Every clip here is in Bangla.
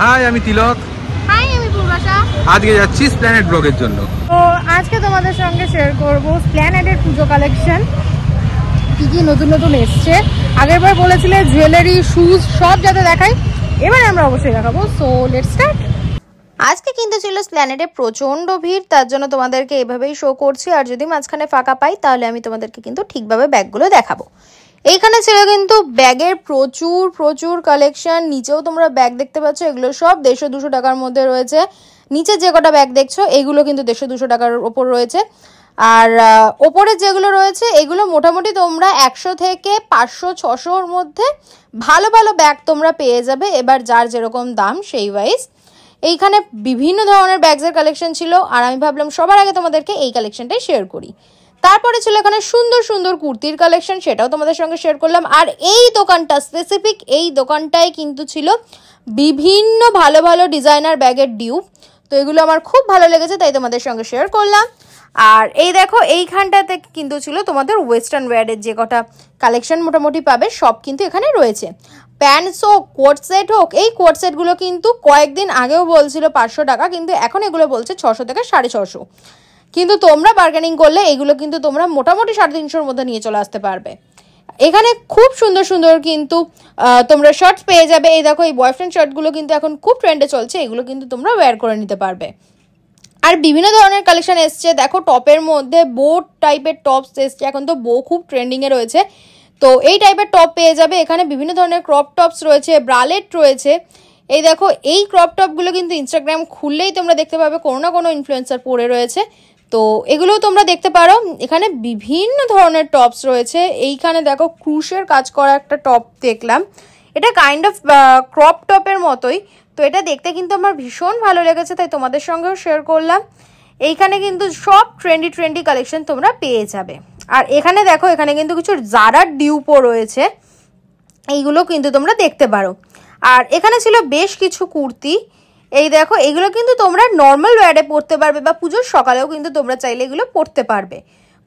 হাই আমি তিলক। হাই আমি পূর্বাশা। আজকে যাচ্ছি স্প্ল্যানেড ব্লগের জন্য। তো আজকে তোমাদের সঙ্গে শেয়ার করব স্প্ল্যানেডের পুজো কালেকশন, কি কি নতুন নতুন এসছে। আগেরবার বলেছিলে জুয়েলারি, শুজ সব যাতে দেখাই, এবার আমরা অবশ্যই দেখাবো। So let's start. আজকে কিন্তু ছিল স্প্ল্যানেডে প্রচণ্ড ভিড়, তার জন্য তোমাদেরকে এভাবেই শো করছি। আর যদি মাঝখানে ফাঁকা পাই তাহলে আমি তোমাদেরকে কিন্তু ঠিকভাবে ব্যাগগুলো দেখাবো। এইখানে ছিল কিন্তু ব্যাগের প্রচুর প্রচুর কালেকশন। নিচেও তোমরা ব্যাগ দেখতে পাচ্ছ, এগুলো সব 150-200 টাকার মধ্যে রয়েছে। নিচে যে কটা ব্যাগ দেখছো এগুলো কিন্তু 150-200 টাকার ওপর রয়েছে। আর ওপরে যেগুলো রয়েছে এগুলো মোটামুটি তোমরা 100 থেকে 500-600-র মধ্যে ভালো ভালো ব্যাগ তোমরা পেয়ে যাবে। এবার যার যেরকম দাম সেই ওয়াইজ এইখানে বিভিন্ন ধরনের ব্যাগসের কালেকশন ছিল। আর আমি ভাবলাম সবার আগে তোমাদেরকে এই কালেকশনটাই শেয়ার করি। তারপরে ছিল এখানে সুন্দর সুন্দর কুর্তির কালেকশন, সেটাও তোমাদের সঙ্গে শেয়ার করলাম। আর এই দোকানটা স্পেসিফিক, এই দোকানটায় কিন্তু ছিল বিভিন্ন ভালো ভালো ডিজাইনার ব্যাগের ডিউপ। তো এগুলো আমার খুব ভালো লেগেছে, তাই তোমাদের সঙ্গে শেয়ার করলাম। আর এই দেখো এইখানটাতে কিন্তু ছিল তোমাদের ওয়েস্টার্ন ওয়্যারের যে কটা কালেকশন মোটামুটি পাবে সব কিন্তু এখানে রয়েছে। প্যান্টস হোক, কোট সেট হোক, এই কোট সেটগুলো কিন্তু কয়েকদিন আগেও বলছিল 500 টাকা, কিন্তু এখন এগুলো বলছে 600 থেকে 650। কিন্তু তোমরা বার্গেনিং করলে এগুলো কিন্তু তোমরা মোটামুটি 350-র মধ্যে নিয়ে চলে আসতে পারবে। এখানে খুব সুন্দর সুন্দর কিন্তু তোমরা শার্টস পেয়ে যাবে। এই দেখো এই বয়ফ্রেন্ড শার্টগুলো কিন্তু এখন খুব ট্রেন্ডে চলছে, এগুলো কিন্তু তোমরা ওয়্যার করে নিতে পারবে। আর বিভিন্ন ধরনের কালেকশন এসছে। দেখো টপের মধ্যে বো টাইপের টপস এসছে, এখন তো বো খুব ট্রেন্ডিংয়ে রয়েছে। তো এই টাইপের টপ পেয়ে যাবে। এখানে বিভিন্ন ধরনের ক্রপ টপস রয়েছে, ব্রালেট রয়েছে। এই দেখো এই ক্রপ টপগুলো কিন্তু ইনস্টাগ্রাম খুললেই তোমরা দেখতে পাবে কোনো না কোনো ইনফ্লুয়েন্সার পরে রয়েছে। তো এগুলোও তোমরা দেখতে পারো। এখানে বিভিন্ন ধরনের টপস রয়েছে। এইখানে দেখো ক্রুশের কাজ করা একটা টপ দেখলাম, এটা কাইন্ড অফ ক্রপ টপের মতোই। তো এটা দেখতে কিন্তু আমার ভীষণ ভালো লেগেছে, তাই তোমাদের সঙ্গেও শেয়ার করলাম। এইখানে কিন্তু সব ট্রেন্ডি ট্রেন্ডি কালেকশন তোমরা পেয়ে যাবে। আর এখানে দেখো এখানে কিন্তু কিছু জারার ডিউপও রয়েছে, এইগুলো কিন্তু তোমরা দেখতে পারো। আর এখানে ছিল বেশ কিছু কুর্তি। এই দেখো এগুলো কিন্তু তোমরা নর্মাল ওয়্যারে পরতে পারবে, বা পুজোর সকালেও কিন্তু তোমরা চাইলে এগুলো পরতে পারবে।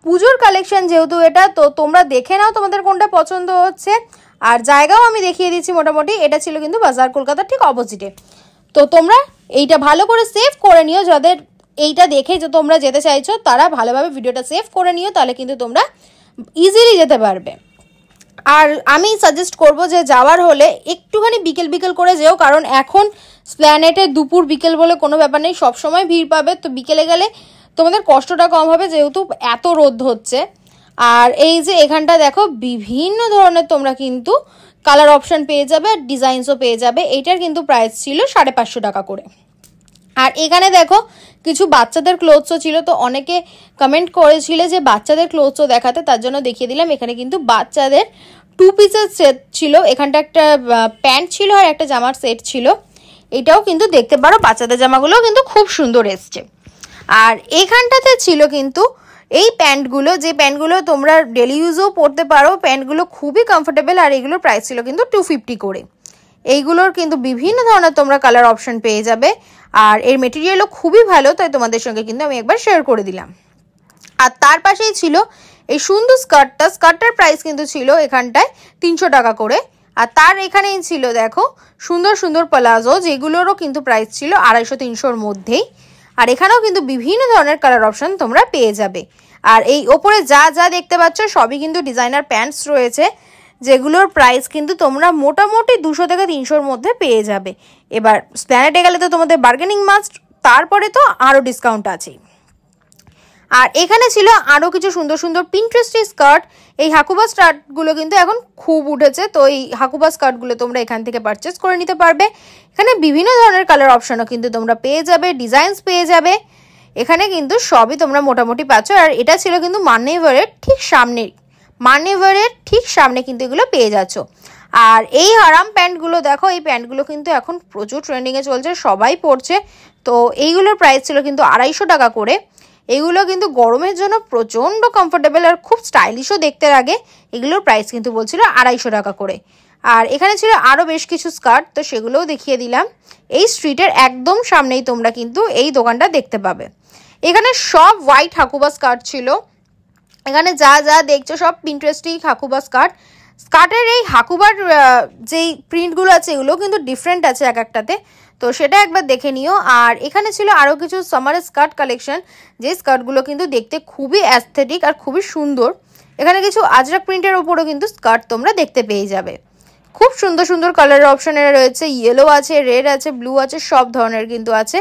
পুজোর কালেকশন যেহেতু এটা, তো তোমরা দেখে নাও তোমাদের কোনটা পছন্দ হচ্ছে। আর জায়গাও আমি দেখিয়ে দিচ্ছি মোটামুটি। এটা ছিল কিন্তু বাজার কলকাতার ঠিক অপোজিটে। তো তোমরা এইটা ভালো করে সেভ করে নিও, যাদের এইটা দেখে যে তোমরা যেতে চাইছো তারা ভালোভাবে ভিডিওটা সেভ করে নিও, তাহলে কিন্তু তোমরা ইজিলি যেতে পারবে। আর আমি সাজেস্ট করব যে যাওয়ার হলে একটুখানি বিকেল বিকেল করে যেও, কারণ এখন স্প্ল্যানেটে দুপুর বিকেল বলে কোনো ব্যাপার নেই, সবসময় ভিড় পাবে। তো বিকেলে গেলে তোমাদের কষ্টটা কম হবে, যেহেতু এত রোদ হচ্ছে। আর এই যে এখানটা দেখো বিভিন্ন ধরনের তোমরা কিন্তু কালার অপশান পেয়ে যাবে, আর ডিজাইনসও পেয়ে যাবে। এইটার কিন্তু প্রাইস ছিল 550 টাকা করে। আর এখানে দেখো কিছু বাচ্চাদের ক্লোথসও ছিল। তো অনেকে কমেন্ট করেছিল যে বাচ্চাদের ক্লোথসও দেখাতে, তার জন্য দেখিয়ে দিলাম। এখানে কিন্তু বাচ্চাদের 2 পিসের সেট ছিল। এখানটা একটা প্যান্ট ছিল আর একটা জামার সেট ছিল, এটাও কিন্তু দেখতে পারো। বাচ্চাদের জামাগুলোও কিন্তু খুব সুন্দর এসছে। আর এখানটাতে ছিল কিন্তু এই প্যান্টগুলো, যে প্যান্টগুলো তোমরা ডেলি ইউজেও পরতে পারো। প্যান্টগুলো খুবই কমফোর্টেবল, আর এগুলোর প্রাইস ছিল কিন্তু 250 করে। এইগুলোর কিন্তু বিভিন্ন ধরনের তোমরা কালার অপশন পেয়ে যাবে। আর এর মেটেরিয়ালও খুবই ভালো, তাই তোমাদের সঙ্গে কিন্তু আমি একবার শেয়ার করে দিলাম। আর তার পাশেই ছিল এই সুন্দর স্কার্টটা। স্কার্টটার প্রাইস কিন্তু ছিল এখানটায় 300 টাকা করে। আর তার এখানেই ছিল দেখো সুন্দর সুন্দর প্লাজো, যেগুলোরও কিন্তু প্রাইস ছিল 250-300-র মধ্যেই। আর এখানেও কিন্তু বিভিন্ন ধরনের কালার অপশন তোমরা পেয়ে যাবে। আর এই ওপরে যা যা দেখতে পাচ্ছ সবই কিন্তু ডিজাইনার প্যান্টস রয়েছে, যেগুলোর প্রাইস কিন্তু তোমরা মোটামুটি 200 থেকে 300-র মধ্যে পেয়ে যাবে। এবার স্প্ল্যানেডে গেলে তো তোমাদের বার্গেনিং মাস্ট, তারপরে তো আরও ডিসকাউন্ট আছে। আর এখানে ছিল আরও কিছু সুন্দর সুন্দর পিন্টারেস্টি স্কার্ট। এই হাকুবা স্কার্টগুলো কিন্তু এখন খুব উঠেছে, তো এই হাকুবা স্কার্টগুলো তোমরা এখান থেকে পারচেস করে নিতে পারবে। এখানে বিভিন্ন ধরনের কালার অপশনও কিন্তু তোমরা পেয়ে যাবে, ডিজাইনস পেয়ে যাবে। এখানে কিন্তু সবই তোমরা মোটামুটি পাচ্ছ। আর এটা ছিল কিন্তু মান্যবরের ঠিক সামনে, মান্যবরের ঠিক সামনে কিন্তু এগুলো পেয়ে যাচ্ছ। আর এই হারাম প্যান্টগুলো দেখো, এই প্যান্টগুলো কিন্তু এখন প্রচুর ট্রেন্ডিংয়ে চলছে, সবাই পরছে। তো এইগুলোর প্রাইস ছিল কিন্তু 250 টাকা করে। এগুলো কিন্তু গরমের জন্য প্রচণ্ড কমফোর্টেবল আর খুব স্টাইলিশও দেখতে লাগে। এগুলোর প্রাইস কিন্তু বলছিল 250 টাকা করে। আর এখানে ছিল আরও বেশ কিছু স্কার্ট, তো সেগুলোও দেখিয়ে দিলাম। এই স্ট্রিটের একদম সামনেই তোমরা কিন্তু এই দোকানটা দেখতে পাবে। এখানে সব হোয়াইট হাকুবা স্কার্ট ছিল। এখানে যা যা দেখছো সব পিন্টারেস্টি হাকুবা স্কার্ট। স্কার্টের এই হাকুবার যেই প্রিন্টগুলো আছে এগুলো কিন্তু ডিফারেন্ট আছে এক একটাতে, তো সেটা একবার দেখে নিও। আর এখানে ছিল আরও কিছু সামারের স্কার্ট কালেকশন, যে স্কার্টগুলো কিন্তু দেখতে খুবই অ্যাস্থেটিক আর খুবই সুন্দর। এখানে কিছু আজরাক প্রিন্টের ওপরও কিন্তু স্কার্ট তোমরা দেখতে পেয়ে যাবে। খুব সুন্দর সুন্দর কালারের অপশানে রয়েছে, ইয়েলো আছে, রেড আছে, ব্লু আছে, সব ধরনের কিন্তু আছে।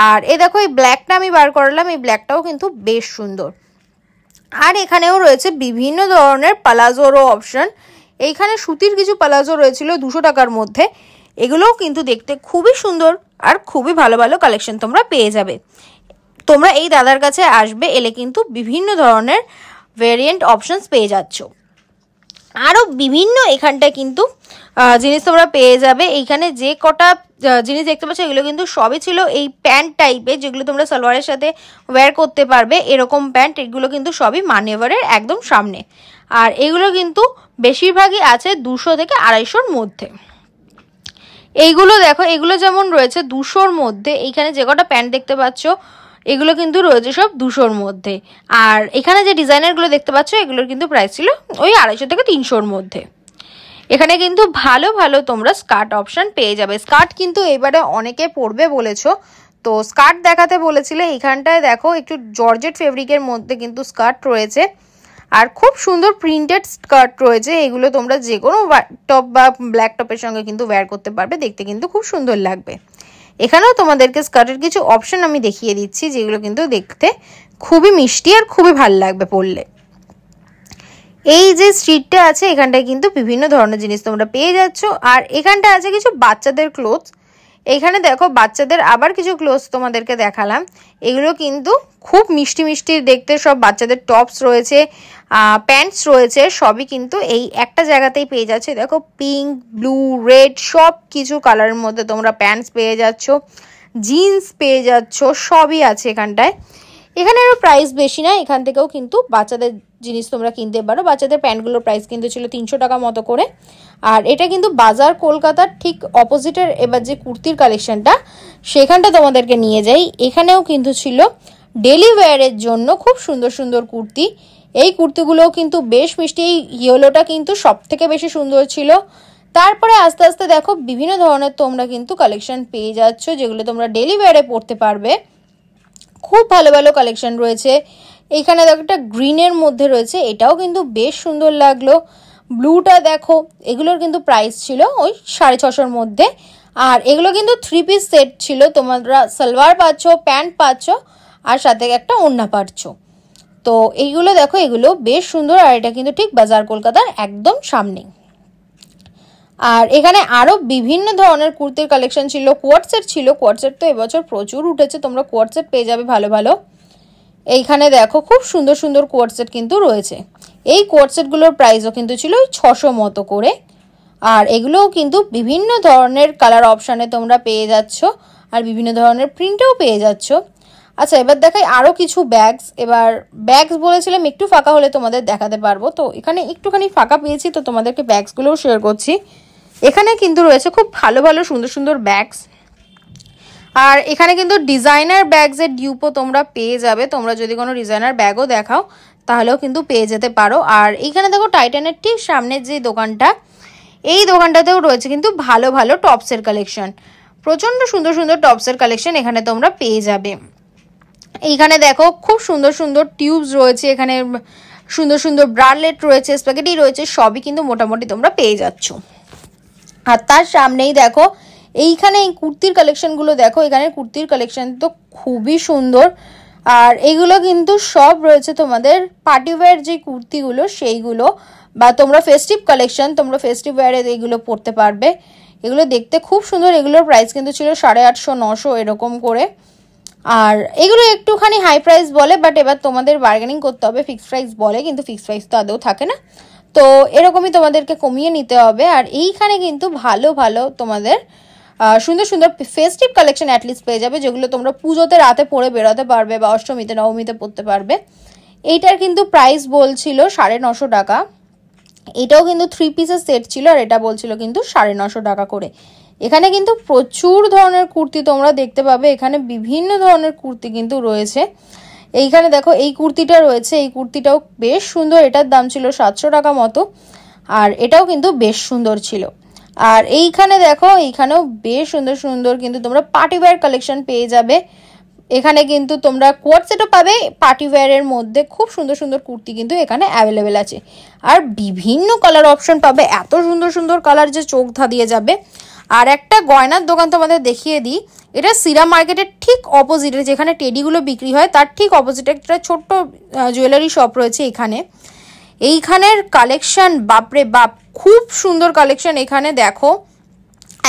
আর এ দেখো এই ব্ল্যাকটা আমি বার করলাম, এই ব্ল্যাকটাও কিন্তু বেশ সুন্দর। আর এখানেও রয়েছে বিভিন্ন ধরনের পালাজোরও অপশান। এইখানে সুতির কিছু পালাজো রয়েছিল 200 টাকার মধ্যে, এগুলোও কিন্তু দেখতে খুবই সুন্দর আর খুবই ভালো ভালো কালেকশন তোমরা পেয়ে যাবে। তোমরা এই দাদার কাছে আসবে, এলে কিন্তু বিভিন্ন ধরনের ভেরিয়েন্ট অপশানস পেয়ে যাচ্ছ। আরও বিভিন্ন এখানটায় কিন্তু জিনিস তোমরা পেয়ে যাবে। এইখানে যে কটা জিনিস দেখতে পাচ্ছ এগুলো কিন্তু সবই ছিল এই প্যান্ট টাইপের, যেগুলো তোমরা সালোয়ারের সাথে ওয়্যার করতে পারবে, এরকম প্যান্ট। এগুলো কিন্তু সবই মানিওভারের একদম সামনে। আর এগুলো কিন্তু বেশিরভাগই আছে 200 থেকে 250-র মধ্যে। এইগুলো দেখো, এগুলো যেমন রয়েছে 200-র মধ্যে, এইখানে যে কটা প্যান্ট দেখতে পাচ্ছ এগুলো কিন্তু রয়েছে সব 200-র মধ্যে। আর এখানে যে ডিজাইনারগুলো দেখতে পাচ্ছ এগুলোর কিন্তু প্রাইস ছিল ওই 250 থেকে 300-র মধ্যে। এখানে কিন্তু ভালো ভালো তোমরা স্কার্ট অপশান পেয়ে যাবে। স্কার্ট কিন্তু এবারে অনেকে পরবে বলেছো, তো স্কার্ট দেখাতে বলেছিলে। এইখানটায় দেখো একটু জর্জেট ফেব্রিকের মধ্যে কিন্তু স্কার্ট রয়েছে, আর খুব সুন্দর প্রিন্টেড স্কার্ট রয়েছে। এগুলো তোমরা যে কোনো টপ বা ব্ল্যাক টপের সঙ্গে কিন্তু ওয়্যার করতে পারবে, দেখতে কিন্তু খুব সুন্দর লাগবে। এখানেও তোমাদেরকে স্কার্টের কিছু অপশন আমি দেখিয়ে দিচ্ছি, যেগুলো কিন্তু দেখতে খুবই মিষ্টি আর খুবই ভালো লাগবে পরলে। এই যে স্ট্রিটটা আছে এখানটায় কিন্তু বিভিন্ন ধরনের জিনিস তোমরা পেয়ে যাচ্ছ। আর এখানটা আছে কিছু বাচ্চাদের ক্লোথস। এইখানে দেখো বাচ্চাদের আবার কিছু ক্লোথস তোমাদেরকে দেখালাম, এগুলো কিন্তু খুব মিষ্টি মিষ্টি দেখতে। সব বাচ্চাদের টপস রয়েছে, প্যান্টস রয়েছে, সবই কিন্তু এই একটা জায়গাতেই পেয়ে যাচ্ছে। দেখো পিঙ্ক, ব্লু, রেড সব কিছু কালারের মধ্যে তোমরা প্যান্টস পেয়ে যাচ্ছ, জিন্স পেয়ে যাচ্ছ, সবই আছে এখানটায়। এখানে আরও প্রাইস বেশি না, এখান থেকেও কিন্তু বাচ্চাদের জিনিস তোমরা কিনতে পারো। বাচ্চাদের প্যান্টগুলোর প্রাইস কিন্তু ছিল 300 টাকা মতো করে। আর এটা কিন্তু বাজার কলকাতার ঠিক অপোজিটের এবার যে কুর্তির কালেকশনটা সেখানটা তোমাদেরকে নিয়ে যাই। এখানেও কিন্তু ছিল ডেলি ওয়্যারের জন্য খুব সুন্দর সুন্দর কুর্তি। এই কুর্তিগুলোও কিন্তু বেশ মিষ্টি। এই ইয়েলোটা কিন্তু সব থেকে বেশি সুন্দর ছিল। তারপরে আস্তে আস্তে দেখো বিভিন্ন ধরনের তোমরা কিন্তু কালেকশন পেয়ে যাচ্ছ, যেগুলো তোমরা ডেলি ওয়্যারে পরতে পারবে। খুব ভালো ভালো কালেকশন রয়েছে। এইখানে দেখো একটা গ্রিনের মধ্যে রয়েছে, এটাও কিন্তু বেশ সুন্দর লাগলো। ব্লুটা দেখো, এগুলোর কিন্তু প্রাইস ছিল ওই 650-র মধ্যে। আর এগুলো কিন্তু 3 পিস সেট ছিল, তোমরা সালোয়ার পাচ্ছ, প্যান্ট পাচ্ছ, আর সাথে একটা ওড়না পাচ্ছ। তো এইগুলো দেখো, এগুলো বেশ সুন্দর। আর এটা কিন্তু ঠিক বাজার কলকাতার একদম সামনে। আর এখানে আরও বিভিন্ন ধরনের কুর্তির কালেকশন ছিল, কোয়ার্ড সেট ছিল। কোয়ার্ড সেট তো এবছর প্রচুর উঠেছে, তোমরা কোয়ার্ড সেট পেয়ে যাবে ভালো ভালো। এইখানে দেখো খুব সুন্দর সুন্দর কোয়ার্ড সেট কিন্তু রয়েছে। এই কোয়ার্ড সেটগুলোর প্রাইসও কিন্তু ছিল 600 মতো করে। আর এগুলোও কিন্তু বিভিন্ন ধরনের কালার অপশানে তোমরা পেয়ে যাচ্ছ, আর বিভিন্ন ধরনের প্রিন্টেও পেয়ে যাচ্ছ। আচ্ছা, এবার দেখাই আরও কিছু ব্যাগস। এবার ব্যাগস বলেছিলাম একটু ফাঁকা হলে তোমাদের দেখাতে পারবো, তো এখানে একটুখানি ফাঁকা পেয়েছি, তো তোমাদেরকে ব্যাগসগুলোও শেয়ার করছি। এখানে কিন্তু রয়েছে খুব ভালো ভালো সুন্দর সুন্দর ব্যাগস। আর এখানে কিন্তু ডিজাইনার ব্যাগসের ডিউপও তোমরা পেয়ে যাবে। তোমরা যদি কোনো ডিজাইনার ব্যাগও দেখাও তাহলেও কিন্তু পেয়ে যেতে পারো। আর এইখানে দেখো টাইটানের ঠিক সামনের যে দোকানটা, এই দোকানটাতেও রয়েছে কিন্তু ভালো ভালো টপসের কালেকশন। প্রচণ্ড সুন্দর সুন্দর টপসের কালেকশন এখানে তোমরা পেয়ে যাবে। এইখানে দেখো খুব সুন্দর সুন্দর টিউবস রয়েছে, এখানে সুন্দর সুন্দর ব্রালেট রয়েছে, স্প্যাগেটি রয়েছে, সবই কিন্তু মোটামুটি তোমরা পেয়ে যাচ্ছ। আর তার সামনেই দেখো এইখানে এই কুর্তির কালেকশনগুলো দেখো, এখানে কুর্তির কালেকশন তো খুবই সুন্দর। আর এগুলো কিন্তু সব রয়েছে তোমাদের পার্টিওয়্যার যে কুর্তিগুলো সেইগুলো, বা তোমরা ফেস্টিভ কালেকশন, তোমরা ফেস্টিভ ওয়্যারে এইগুলো পরতে পারবে। এগুলো দেখতে খুব সুন্দর। এগুলোর প্রাইস কিন্তু ছিল 850-900 এরকম করে। আর এগুলো একটুখানি হাই প্রাইস বলে, বাট এবার তোমাদের বার্গেনিং করতে হবে। ফিক্সড প্রাইস বলে, কিন্তু ফিক্সড প্রাইস তো আদৌ থাকে না, তো এরকমই তোমাদেরকে কমিয়ে নিতে হবে। আর এইখানে কিন্তু ভালো ভালো তোমাদের সুন্দর সুন্দর ফেস্টিভ কালেকশন অ্যাটলিস্ট পেয়ে যাবে, যেগুলো তোমরা পুজোতে রাতে পরে বেরোতে পারবে বা অষ্টমীতে নবমীতে পরতে পারবে। এইটার কিন্তু প্রাইস বলছিল 950 টাকা। এটাও কিন্তু 3 পিসের সেট ছিল, আর এটা বলছিল কিন্তু 950 টাকা করে। এখানে কিন্তু প্রচুর ধরনের কুর্তি তোমরা দেখতে পাবে। এখানে বিভিন্ন ধরনের কুর্তি কিন্তু রয়েছে। এইখানে দেখো এই কুর্তিটা রয়েছে, এই কুর্তিটাও বেশ সুন্দর। এটার দাম ছিল 700 টাকা মতো। আর এটাও কিন্তু বেশ সুন্দর ছিল। আর এইখানে দেখো, এইখানেও বেশ সুন্দর সুন্দর কিন্তু তোমরা পার্টি ওয়্যার কালেকশন পেয়ে যাবে। এখানে কিন্তু তোমরা কোয়ার্ট সেটও পাবে পার্টি ওয়্যারের মধ্যে। খুব সুন্দর সুন্দর কুর্তি কিন্তু এখানে অ্যাভেলেবেল আছে, আর বিভিন্ন কালার অপশন পাবে। এত সুন্দর সুন্দর কালার যে চোখ ধাঁধিয়ে যাবে। আর একটা গয়নার দোকান তোমাদের দেখিয়ে দিই, এটা সিরা মার্কেটের ঠিক অপোজিটে, যেখানে টেডিগুলো বিক্রি হয় তার ঠিক অপোজিটে একটা ছোট্ট জুয়েলারি শপ রয়েছে এখানে। এইখানের কালেকশন বাপরে বাপ, খুব সুন্দর কালেকশন। এখানে দেখো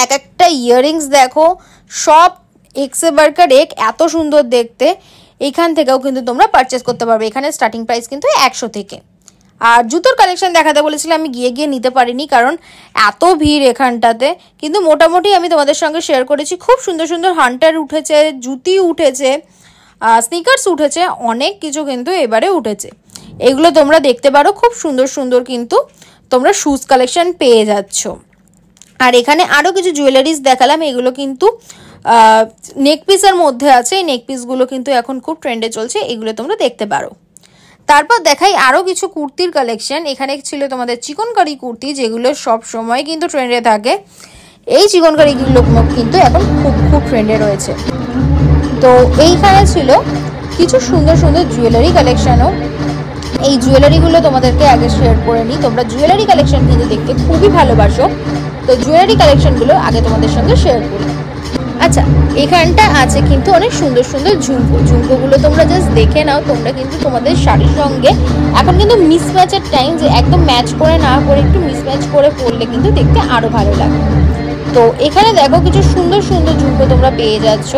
এক একটা ইয়াররিংস দেখো, সব এক্সে বার্কার এক, এত সুন্দর দেখতে। এইখান থেকেও কিন্তু তোমরা পারচেস করতে পারবে। এখানে স্টার্টিং প্রাইস কিন্তু 100 থেকে। আর জুতোর কালেকশন দেখাতে বলেছিলাম, আমি গিয়ে নিতে পারিনি কারণ এত ভিড় এখানটাতে, কিন্তু মোটামুটি আমি তোমাদের সঙ্গে শেয়ার করেছি। খুব সুন্দর সুন্দর হান্টার উঠেছে, জুতি উঠেছে, স্নিকার্স উঠেছে, অনেক কিছু কিন্তু এবারে উঠেছে। এগুলো তোমরা দেখতে পারো, খুব সুন্দর সুন্দর কিন্তু তোমরা শুজ কালেকশন পেয়ে যাচ্ছ। আর এখানে আরও কিছু জুয়েলারিস দেখালাম, এগুলো কিন্তু নেক পিসের মধ্যে আছে। এই নেক পিসগুলো কিন্তু এখন খুব ট্রেন্ডে চলছে, এগুলো তোমরা দেখতে পারো। তারপর দেখাই আরও কিছু কুর্তির কালেকশন। এখানে ছিল তোমাদের চিকনকারি কুর্তি, যেগুলো সব সময় কিন্তু ট্রেন্ডে থাকে। এই চিকনকারিগুলো কিন্তু এখন খুব খুব ট্রেন্ডে রয়েছে। তো এইখানে ছিল কিছু সুন্দর সুন্দর জুয়েলারি কালেকশনও। এই জুয়েলারিগুলো তোমাদেরকে আগে শেয়ার করে নিই। তোমরা জুয়েলারি কালেকশন কিন্তু দেখতে খুবই ভালোবাসো, তো জুয়েলারি কালেকশনগুলো আগে তোমাদের সঙ্গে শেয়ার করি। আচ্ছা, এখানটা আছে কিন্তু অনেক সুন্দর সুন্দর ঝুমকো। ঝুমকোগুলো তোমরা জাস্ট দেখে নাও। তোমরা কিন্তু তোমাদের শাড়ির সঙ্গে এখন কিন্তু মিসম্যাচের টাইম, যে একদম ম্যাচ করে না করে একটু মিসম্যাচ করে পরলে কিন্তু দেখতে আরও ভালো লাগে। তো এখানে দেখো কিছু সুন্দর সুন্দর ঝুমকো তোমরা পেয়ে যাচ্ছ।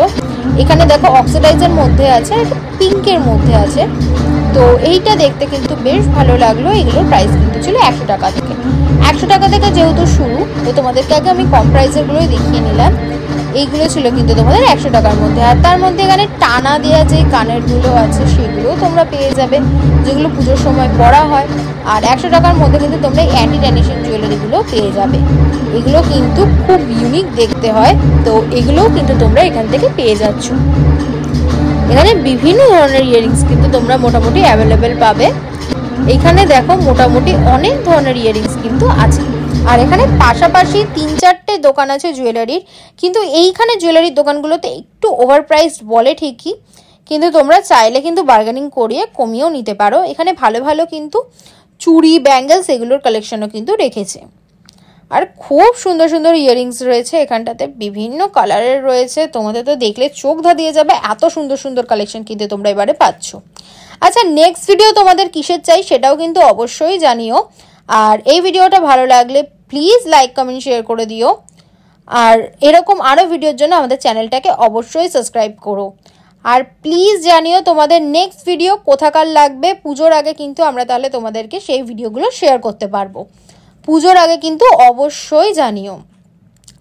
এখানে দেখো অক্সিডাইজের মধ্যে আছে, একটা পিঙ্কের মধ্যে আছে। তো এইটা দেখতে কিন্তু বেশ ভালো লাগলো। এগুলোর প্রাইস কিন্তু ছিল 100 টাকা থেকে। 100 টাকা থেকে যেহেতু শুরু, তো তোমাদেরকে আগে আমি কম প্রাইসেরগুলোই দেখিয়ে নিলাম। এইগুলো ছিল কিন্তু তোমাদের 100 টাকার মধ্যে। আর তার মধ্যে এখানে টানা দেওয়া যে কানেরগুলো আছে সেগুলোও তোমরা পেয়ে যাবে, যেগুলো পুজোর সময় পরা হয়। আর 100 টাকার মধ্যে কিন্তু তোমরা এই অ্যান্টি ট্র্যাডিশন জুয়েলারিগুলো পেয়ে যাবে। এগুলো কিন্তু খুব ইউনিক দেখতে হয়, তো এগুলোও কিন্তু তোমরা এখান থেকে পেয়ে যাচ্ছ। এখানে বিভিন্ন ধরনের ইয়ারিংস কিন্তু তোমরা মোটামুটি অ্যাভেলেবেল পাবে। এখানে দেখো মোটামুটি অনেক ধরনের ইয়ারিংস কিন্তু আছে। আর এখানে পাশাপাশি 3-4টে দোকান আছে জুয়েলারির, কিন্তু এইখানে জুয়েলারির দোকানগুলোতে একটু ওভার প্রাইসড বলে ঠিকই, কিন্তু তোমরা চাইলে কিন্তু বার্গেনিং করিয়ে কমিয়েও নিতে পারো। এখানে ভালো ভালো কিন্তু চুড়ি, ব্যাঙ্গেলস এগুলোর কালেকশনও কিন্তু রেখেছে। আর খুব সুন্দর সুন্দর ইয়ারিংস রয়েছে এখানটাতে, বিভিন্ন কালারের রয়েছে। তোমাদের তো দেখলে চোখ ধাঁধিয়ে যাবে, এত সুন্দর সুন্দর কালেকশন কিন্তু তোমরা এবারে পাচ্ছ। আচ্ছা, নেক্সট ভিডিও তোমাদের কিসের চাই সেটাও কিন্তু অবশ্যই জানিও। আর এই ভিডিওটা ভালো লাগলে প্লিজ লাইক, কমেন্ট, শেয়ার করে দিও। আর এরকম আরও ভিডিওর জন্য আমাদের চ্যানেলটাকে অবশ্যই সাবস্ক্রাইব করো। আর প্লিজ জানিও তোমাদের নেক্সট ভিডিও কোথাকার লাগবে। পুজোর আগে কিন্তু আমরা তাহলে তোমাদেরকে সেই ভিডিওগুলো শেয়ার করতে পারবো। পুজোর আগে কিন্তু অবশ্যই জানিও।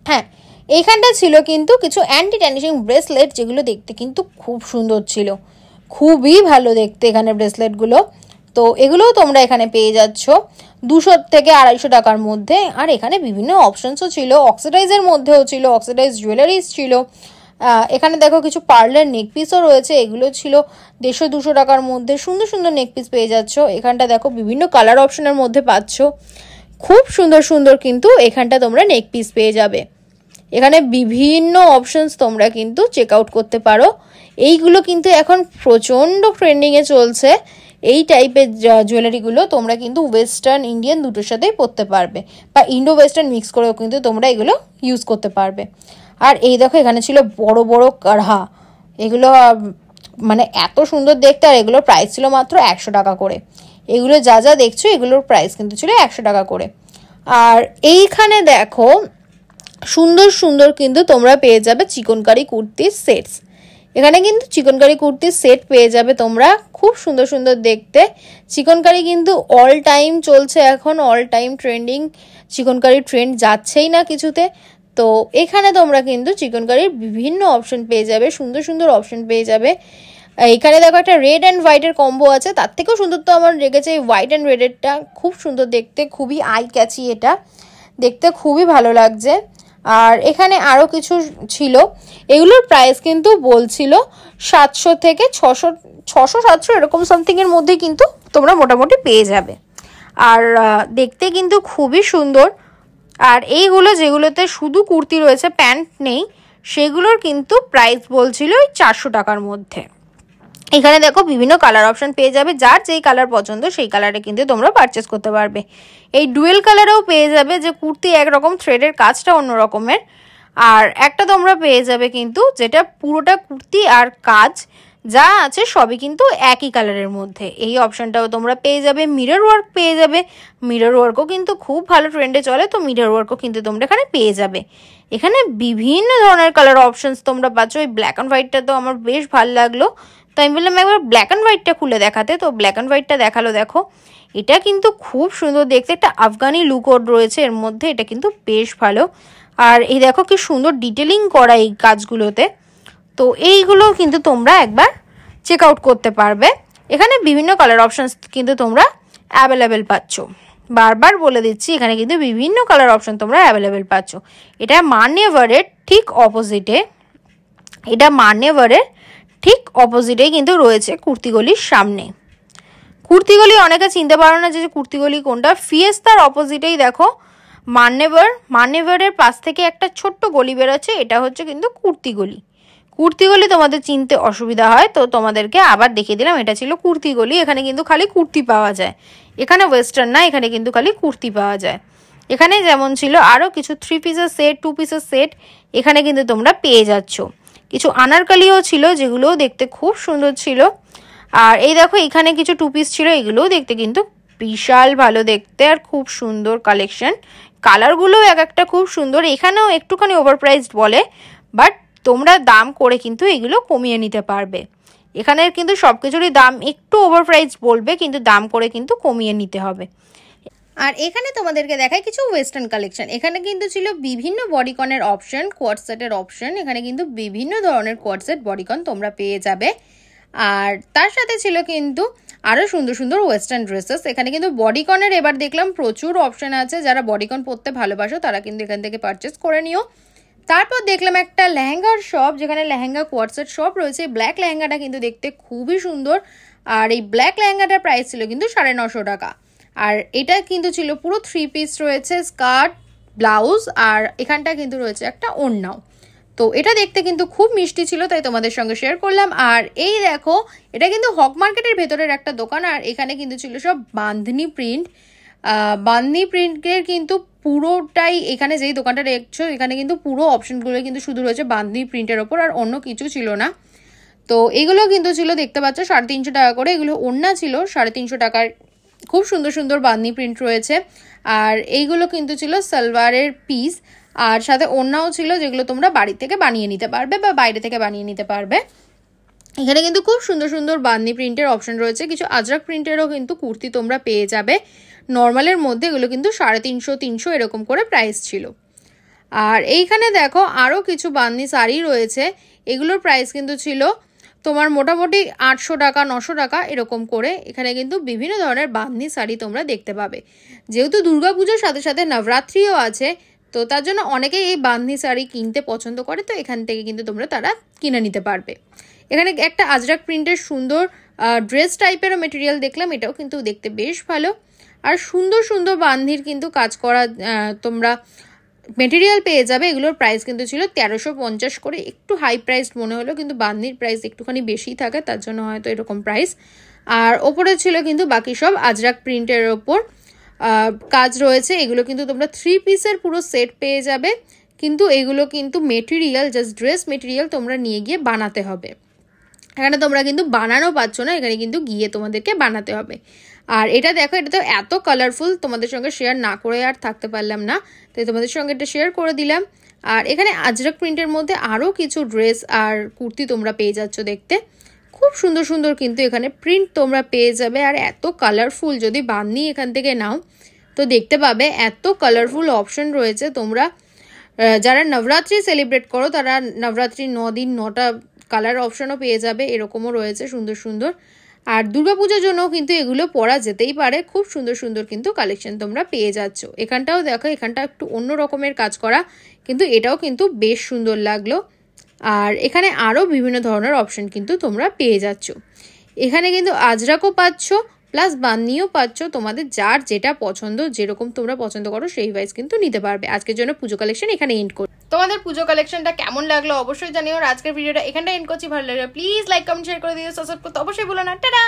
হ্যাঁ, এইখানটা ছিল কিন্তু কিছু অ্যান্টি ট্যানিশিং ব্রেসলেট, যেগুলো দেখতে কিন্তু খুব সুন্দর ছিল, খুবই ভালো দেখতে এখানে ব্রেসলেটগুলো। তো এগুলোও তোমরা এখানে পেয়ে যাচ্ছ 200 থেকে 250 টাকার মধ্যে। আর এখানে বিভিন্ন অপশনসও ছিল, অক্সিডাইজের মধ্যেও ছিল, অক্সিডাইজ জুয়েলারিজ ছিল। এখানে দেখো কিছু পার্লার নেকপিসও রয়েছে, এগুলো ছিল 150-200 টাকার মধ্যে। সুন্দর সুন্দর নেকপিস পেয়ে যাচ্ছ। এখানটা দেখো বিভিন্ন কালার অপশনের মধ্যে পাচ্ছ, খুব সুন্দর সুন্দর কিন্তু এখানটা তোমরা নেকপিস পেয়ে যাবে। এখানে বিভিন্ন অপশনস তোমরা কিন্তু চেক আউট করতে পারো। এইগুলো কিন্তু এখন প্রচণ্ড ট্রেন্ডিংয়ে চলছে। এই টাইপের জুয়েলারিগুলো তোমরা কিন্তু ওয়েস্টার্ন ইন্ডিয়ান দুটোর সাথেই পরতে পারবে, বা ইন্ডো ওয়েস্টার্ন মিক্স করেও কিন্তু তোমরা এগুলো ইউজ করতে পারবে। আর এই দেখো এখানে ছিল বড় বড় কারহা, এগুলো মানে এত সুন্দর দেখতে। আর এগুলোর প্রাইস ছিল মাত্র 100 টাকা করে। এগুলো যা যা দেখছো এগুলোর প্রাইস কিন্তু ছিল 100 টাকা করে। আর এইখানে দেখো সুন্দর সুন্দর কিন্তু তোমরা পেয়ে যাবে চিকনকারি কুর্তির সেটস। এখানে কিন্তু চিকনকারি কুর্তির সেট পেয়ে যাবে তোমরা, খুব সুন্দর সুন্দর দেখতে। চিকনকারি কিন্তু অল টাইম চলছে এখন, all time trending. Chikankari trend যাচ্ছেই না কিছুতে। তো এখানে তোমরা কিন্তু চিকনকারির বিভিন্ন অপশন পেয়ে যাবে, সুন্দর সুন্দর অপশন পেয়ে যাবে। এখানে দেখো একটা রেড অ্যান্ড হোয়াইটের কম্বো আছে, তার থেকেও সুন্দর তো আমার লেগেছে এই হোয়াইট অ্যান্ড রেডেরটা, খুব সুন্দর দেখতে, খুবই আই ক্যাচি, এটা দেখতে খুবই ভালো লাগছে। আর এখানে আরও কিছু ছিল, এগুলোর প্রাইস কিন্তু বলছিল 700 থেকে 600-700 এরকম সামথিংয়ের মধ্যে কিন্তু তোমরা মোটামুটি পেয়ে যাবে। আর দেখতে কিন্তু খুবই সুন্দর। আর এইগুলো যেগুলোতে শুধু কুর্তি রয়েছে, প্যান্ট নেই, সেগুলোর কিন্তু প্রাইস বলছিল ওই 400 টাকার মধ্যে। এখানে দেখো বিভিন্ন কালার অপশন পেয়ে যাবে, যার যেই কালার পছন্দ সেই কালারে কিন্তু তোমরা পারচেস করতে পারবে। এই ডুয়েল কালারেও পেয়ে যাবে, যে কুর্তি একরকম থ্রেডের কাজটা অন্য রকমের, আর একটা তোমরা পেয়ে যাবে কিন্তু যেটা পুরোটা কুর্তি আর কাজ যা আছে সবই কিন্তু একই কালারের মধ্যে। এই অপশনটাও তোমরা পেয়ে যাবে। মিরর ওয়ার্ক পেয়ে যাবে, মিরর ওয়ার্কও কিন্তু খুব ভালো ট্রেন্ডে চলে, তো মিরর ওয়ার্কও কিন্তু তোমরা এখানে পেয়ে যাবে। এখানে বিভিন্ন ধরনের কালার অপশনস তোমরা পাচ্ছ। ওই ব্ল্যাক অ্যান্ড হোয়াইটটা তো আমার বেশ ভালো লাগলো, তো আমি বললাম একবার ব্ল্যাক অ্যান্ড হোয়াইটটা খুলে দেখাতে, তো ব্ল্যাক অ্যান্ড হোয়াইটটা দেখালো। দেখো এটা কিন্তু খুব সুন্দর দেখতে, একটা আফগানি লুক রয়েছে এর মধ্যে, এটা কিন্তু বেশ ভালো। আর এই দেখো কি সুন্দর ডিটেলিং করা এই কাজগুলোতে, তো এইগুলো কিন্তু তোমরা একবার চেক আউট করতে পারবে। এখানে বিভিন্ন কালার অপশানস কিন্তু তোমরা অ্যাভেলেবেল পাচ্ছ। বারবার বলে দিচ্ছি, এখানে কিন্তু বিভিন্ন কালার অপশান তোমরা অ্যাভেলেবেল পাচ্ছ। এটা মান্যবরের ঠিক অপোজিটে, কিন্তু রয়েছে কুর্তিগলির সামনে। কুর্তিগলি অনেকে চিনতে পারো না যে কুর্তিগলি কোনটা, ফিয়েস্তার অপোজিটেই দেখো মান্যবরের পাশ থেকে একটা ছোট্ট গলি বেরোচ্ছে, এটা হচ্ছে কিন্তু কুর্তিগলি তোমাদের চিনতে অসুবিধা হয় তো তোমাদেরকে আবার দেখিয়ে দিলাম, এটা ছিল কুর্তিগলি। এখানে কিন্তু খালি কুর্তি পাওয়া যায়, এখানে ওয়েস্টার্ন না, এখানে কিন্তু খালি কুর্তি পাওয়া যায়। এখানে যেমন ছিল আরও কিছু 3 পিসের সেট, 2 পিসের সেট এখানে কিন্তু তোমরা পেয়ে যাচ্ছ। কিছু আনারকালিও ছিল যেগুলোও দেখতে খুব সুন্দর ছিল। আর এই দেখো এখানে কিছু 2 পিস ছিল, এগুলোও দেখতে কিন্তু বিশাল ভালো দেখতে আর খুব সুন্দর কালেকশন। কালারগুলোও এক একটা খুব সুন্দর। এখানেও একটুখানি ওভারপ্রাইসড বলে, বাট তোমরা দাম করে কিন্তু এগুলো কমিয়ে নিতে পারবে। এখানের কিন্তু সব কিছুরই দাম একটু ওভারপ্রাইসড বলবে, কিন্তু দাম করে কিন্তু কমিয়ে নিতে হবে। আর এখানে তোমাদেরকে দেখায় কিছু ওয়েস্টার্ন কালেকশন। এখানে কিন্তু ছিল বিভিন্ন বডিকনের অপশন, কোয়ার্ড সেটের অপশন। এখানে কিন্তু বিভিন্ন ধরনের কোয়ার্ড সেট বডিকন তোমরা পেয়ে যাবে। আর তার সাথে ছিল কিন্তু আরও সুন্দর সুন্দর ওয়েস্টার্ন ড্রেসেস। এখানে কিন্তু বডিকনের এবার দেখলাম প্রচুর অপশন আছে, যারা বডিকন পরতে ভালোবাসো তারা কিন্তু এখান থেকে পারচেস করে নিও। তারপর দেখলাম একটা লেহেঙ্গার শপ, যেখানে লেহেঙ্গা কোয়ার্ড সেট শপ রয়েছে। ব্ল্যাক লেহেঙ্গাটা কিন্তু দেখতে খুবই সুন্দর, আর এই ব্ল্যাক লেহেঙ্গাটার প্রাইস ছিল কিন্তু 950 টাকা। আর এটা কিন্তু ছিল পুরো 3 পিস রয়েছে, স্কার্ট, ব্লাউজ, আর এখানটা কিন্তু রয়েছে একটা ওড়নাও। তো এটা দেখতে কিন্তু খুব মিষ্টি ছিল, তাই তোমাদের সঙ্গে শেয়ার করলাম। আর এই দেখো এটা কিন্তু হক মার্কেটের ভেতরের একটা দোকান, আর এখানে কিন্তু ছিল সব বাঁধনি প্রিন্টের কিন্তু পুরোটাই, এখানে যেই দোকানটা দেখছো এখানে কিন্তু পুরো অপশনগুলো কিন্তু শুধু রয়েছে বাঁধনি প্রিন্টের ওপর, আর অন্য কিছু ছিল না। তো এগুলো কিন্তু ছিল দেখতে পাচ্ছ 350 টাকা করে। এগুলো ওড়না ছিল 350 টাকার, খুব সুন্দর সুন্দর বাঁধনি প্রিন্ট রয়েছে। আর এইগুলো কিন্তু ছিল সালোয়ারের পিস, আর সাথে ওড়নাও ছিল, যেগুলো তোমরা বাড়ি থেকে বানিয়ে নিতে পারবে বা বাইরে থেকে বানিয়ে নিতে পারবে। এখানে কিন্তু খুব সুন্দর সুন্দর বাঁধনি প্রিন্টের অপশন রয়েছে। কিছু আজরাক প্রিন্টেরও কিন্তু কুর্তি তোমরা পেয়ে যাবে নর্মালের মধ্যে। এগুলো কিন্তু 350-300 এরকম করে প্রাইস ছিল। আর এইখানে দেখো আরও কিছু বাঁধনি শাড়ি রয়েছে, এগুলোর প্রাইস কিন্তু ছিল তোমার মোটামুটি 800 টাকা 900 টাকা এরকম করে। এখানে কিন্তু বিভিন্ন ধরনের বাঁধনি শাড়ি তোমরা দেখতে পাবে। যেহেতু দুর্গাপুজোর সাথে সাথে নবরাত্রিও আছে, তো তার জন্য অনেকেই এই বাঁধনি শাড়ি কিনতে পছন্দ করে, তো এখান থেকে কিন্তু তারা কিনে নিতে পারবে। এখানে একটা আজরাক প্রিন্টের সুন্দর ড্রেস টাইপেরও মেটেরিয়াল দেখলাম, এটাও কিন্তু দেখতে বেশ ভালো। আর সুন্দর সুন্দর বাঁধনির কিন্তু কাজ করা তোমরা মেটেরিয়াল পেয়ে যাবে। এগুলোর প্রাইস কিন্তু ছিল 1350 করে, একটু হাই প্রাইস মনে হলো, কিন্তু বাঁধনির প্রাইস একটুখানি বেশি থাকে, তার জন্য হয়তো এরকম প্রাইস। আর ওপরে ছিল কিন্তু বাকি সব আজরাক প্রিন্টের ওপর কাজ রয়েছে। এগুলো কিন্তু তোমরা 3 পিসের পুরো সেট পেয়ে যাবে, কিন্তু এগুলো কিন্তু মেটেরিয়াল জাস্ট ড্রেস মেটেরিয়াল তোমরা নিয়ে গিয়ে বানাতে হবে। এখানে তোমরা কিন্তু বানানো পাচ্ছ না, এখানে কিন্তু গিয়ে তোমাদেরকে বানাতে হবে। আর এটা দেখো, এটা তো এত কালারফুল, তোমাদের সঙ্গে শেয়ার না করে আর থাকতে পারলাম না, তাই তোমাদের সঙ্গে এটা শেয়ার করে দিলাম। আর এখানে আজরাক প্রিন্টের মধ্যে আরও কিছু ড্রেস আর কুর্তি তোমরা পেয়ে যাচ্ছ দেখতে, খুব সুন্দর সুন্দর কিন্তু এখানে প্রিন্ট তোমরা পেয়ে যাবে। আর এত কালারফুল, যদি বাঁধনি এখান থেকে নাও তো দেখতে পাবে এত কালারফুল অপশন রয়েছে। তোমরা যারা নবরাত্রি সেলিব্রেট করো তারা নবরাত্রি 9 দিন 9টা কালার অপশনও পেয়ে যাবে, এরকমও রয়েছে সুন্দর সুন্দর। আর দুর্গাপূজার জন্যও কিন্তু এগুলো পরা যেতেই পারে, খুব সুন্দর সুন্দর কিন্তু কালেকশন তোমরা পেয়ে যাচ্ছ। এখানটাও দেখো, এখানটা একটু অন্য রকমের কাজ করা, কিন্তু এটাও কিন্তু বেশ সুন্দর লাগলো। আর এখানে আরও বিভিন্ন ধরনের অপশন কিন্তু তোমরা পেয়ে যাচ্ছ। এখানে কিন্তু আজরাকও পাচ্ছ, প্লাস বানিয়েও পাচ্ছ, তোমাদের যার যেটা পছন্দ, যেরকম তোমরা পছন্দ করো সেই ওয়াইজ কিন্তু নিতে পারবে। আজকের জন্য পুজো কালেকশন এখানে এন্ড করি। তোমাদের পুজো কালেকশনটা কেমন লাগলো অবশ্যই জানিও। আজকের ভিডিওটা এখানটা এন্ড করছি। ভালো লাগলে প্লিজ লাইক কমেন্ট শেয়ার করে দিও, সাবস্ক্রাইব করতে অবশ্যই ভুলো না। টাটা।